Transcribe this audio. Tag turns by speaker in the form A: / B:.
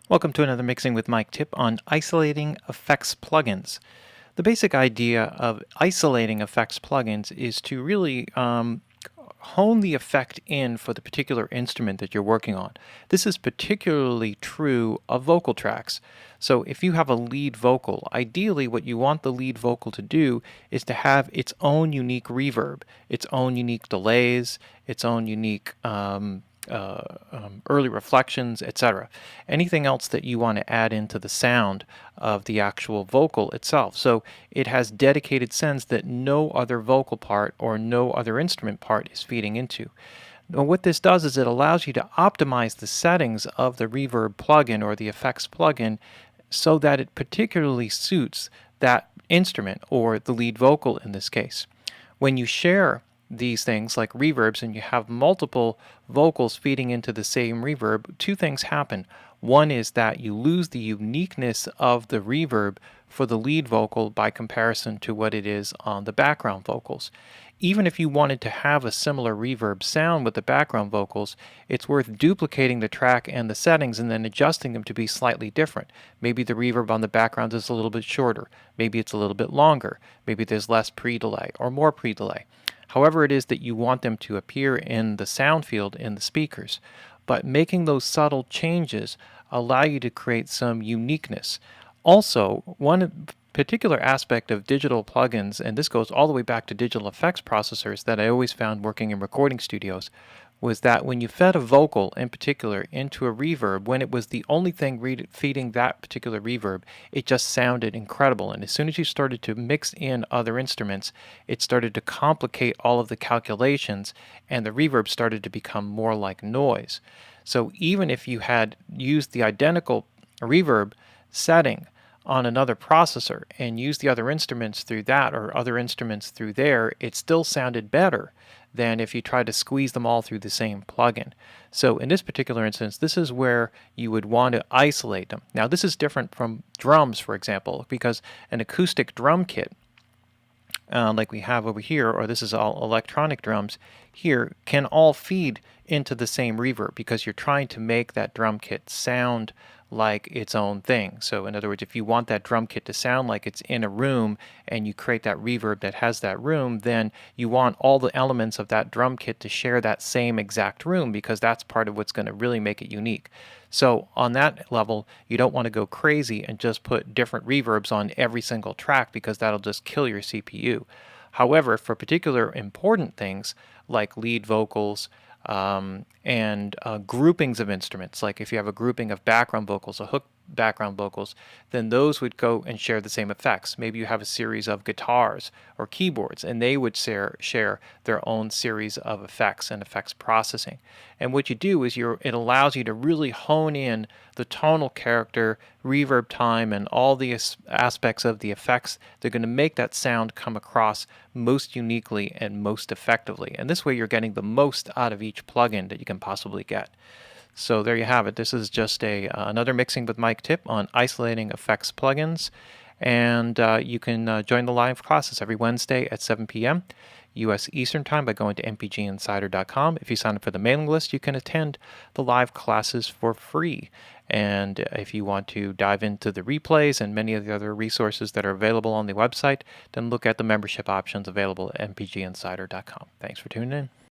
A: Welcome to another Mixing with Mike tip on isolating effects plugins. The basic idea of isolating effects plugins is to really hone the effect in for the particular instrument that you're working on. This is particularly true of vocal tracks. So if you have a lead vocal, ideally what you want the lead vocal to do is to have its own unique reverb, its own unique delays, its own unique early reflections, etc. Anything else that you want to add into the sound of the actual vocal itself. So it has dedicated sends that no other vocal part or no other instrument part is feeding into. Now, what this does is it allows you to optimize the settings of the reverb plugin or the effects plugin so that it particularly suits that instrument or the lead vocal in this case. When you share these things like reverbs and you have multiple vocals feeding into the same reverb, two things happen. One is that you lose the uniqueness of the reverb for the lead vocal by comparison to what it is on the background vocals. Even if you wanted to have a similar reverb sound with the background vocals, it's worth duplicating the track and the settings and then adjusting them to be slightly different. Maybe the reverb on the background is a little bit shorter, maybe it's a little bit longer, maybe there's less pre-delay or more pre-delay. However it is that you want them to appear in the sound field in the speakers. But making those subtle changes allow you to create some uniqueness. Also, one particular aspect of digital plugins, and this goes all the way back to digital effects processors that I always found working in recording studios, was that when you fed a vocal in particular into a reverb, when it was the only thing feeding that particular reverb, it just sounded incredible. And as soon as you started to mix in other instruments, it started to complicate all of the calculations, and the reverb started to become more like noise. So even if you had used the identical reverb setting on another processor and used the other instruments through that or other instruments through there, it still sounded better than if you tried to squeeze them all through the same plugin. So in this particular instance, this is where you would want to isolate them. Now this is different from drums, for example, because an acoustic drum kit like we have over here, or this is all electronic drums here, can all feed into the same reverb because you're trying to make that drum kit sound like its own thing. So in other words, if you want that drum kit to sound like it's in a room and you create that reverb that has that room, then you want all the elements of that drum kit to share that same exact room because that's part of what's going to really make it unique. So on that level, you don't want to go crazy and just put different reverbs on every single track because that'll just kill your CPU. However, for particular important things like lead vocals, and groupings of instruments, like if you have a grouping of background vocals, a hook background vocals, then those would go and share the same effects. Maybe you have a series of guitars or keyboards, and they would share their own series of effects and effects processing. And what you do is it allows you to really hone in the tonal character, reverb time, and all the aspects of the effects that are going to make that sound come across most uniquely and most effectively. And this way you're getting the most out of each plugin that you can possibly get. So there you have it. This is just another Mixing with Mike tip on isolating effects plugins. And you can join the live classes every Wednesday at 7 p.m. U.S. Eastern Time by going to mpginsider.com. If you sign up for the mailing list, you can attend the live classes for free. And if you want to dive into the replays and many of the other resources that are available on the website, then look at the membership options available at mpginsider.com. Thanks for tuning in.